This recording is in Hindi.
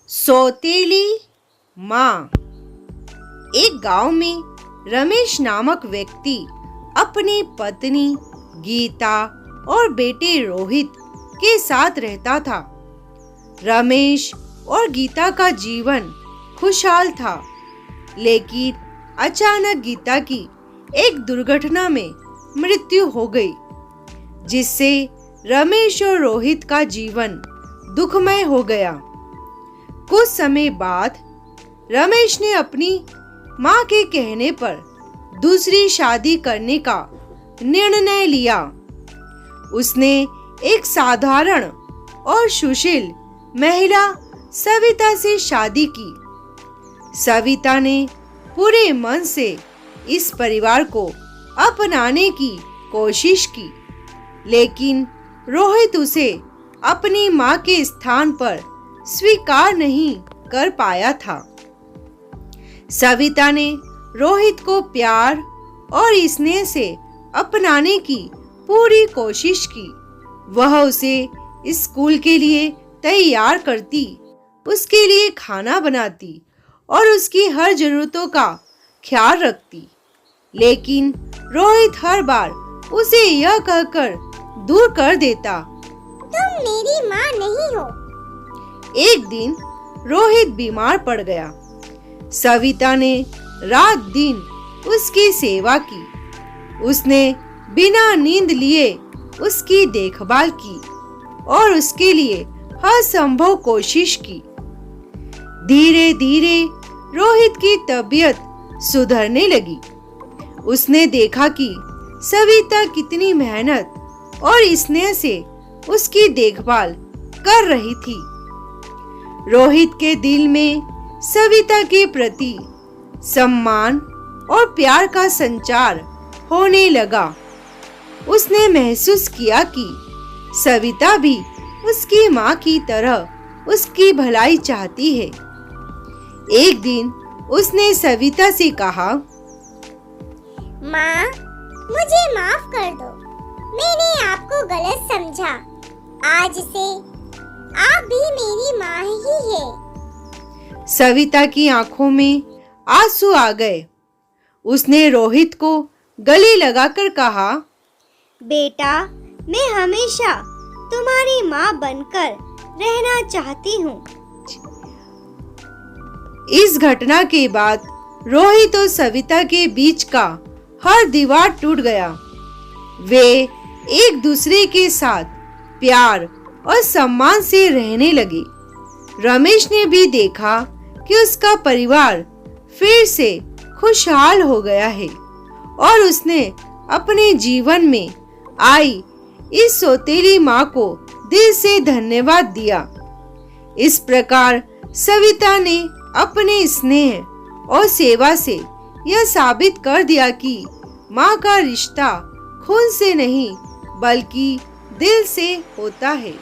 सौतेली माँ। एक गांव में रमेश नामक व्यक्ति अपनी पत्नी गीता और बेटे रोहित के साथ रहता था। रमेश और गीता का जीवन खुशहाल था, लेकिन अचानक गीता की एक दुर्घटना में मृत्यु हो गई, जिससे रमेश और रोहित का जीवन दुखमय हो गया। कुछ समय बाद रमेश ने अपनी माँ के कहने पर दूसरी शादी करने का निर्णय लिया। उसने एक साधारण और सुशील महिला सविता से शादी की। सविता ने पूरे मन से इस परिवार को अपनाने की कोशिश की, लेकिन रोहित उसे अपनी माँ के स्थान पर स्वीकार नहीं कर पाया था। सविता ने रोहित को प्यार और स्नेह से अपनाने की पूरी कोशिश की। वह उसे स्कूल के लिए तैयार करती, उसके लिए खाना बनाती और उसकी हर जरूरतों का ख्याल रखती, लेकिन रोहित हर बार उसे यह कहकर दूर कर देता, तुम मेरी माँ नहीं हो। एक दिन रोहित बीमार पड़ गया। सविता ने रात दिन उसकी सेवा की। उसने बिना नींद लिए उसकी देखभाल की और उसके लिए हर संभव कोशिश की। धीरे धीरे रोहित की तबीयत सुधरने लगी। उसने देखा कि सविता कितनी मेहनत और स्नेह से उसकी देखभाल कर रही थी। रोहित के दिल में सविता के प्रति सम्मान और प्यार का संचार होने लगा। उसने महसूस किया कि सविता भी उसकी माँ की तरह उसकी भलाई चाहती है। एक दिन उसने सविता से कहा, माँ, मुझे माफ कर दो। मैंने आपको गलत समझा। आज से आप भी मेरी माँ ही है। सविता की आंखों में आंसू आ गए। उसने रोहित को गले लगाकर कहा, बेटा, मैं हमेशा तुम्हारी माँ बनकर रहना चाहती हूँ। इस घटना के बाद रोहित और सविता के बीच का हर दीवार टूट गया। वे एक दूसरे के साथ प्यार और सम्मान से रहने लगे। रमेश ने भी देखा कि उसका परिवार फिर से खुशहाल हो गया है और उसने अपने जीवन में आई इस सौतेली माँ को दिल से धन्यवाद दिया। इस प्रकार सविता ने अपने स्नेह और सेवा से यह साबित कर दिया कि माँ का रिश्ता खून से नहीं बल्कि दिल से होता है।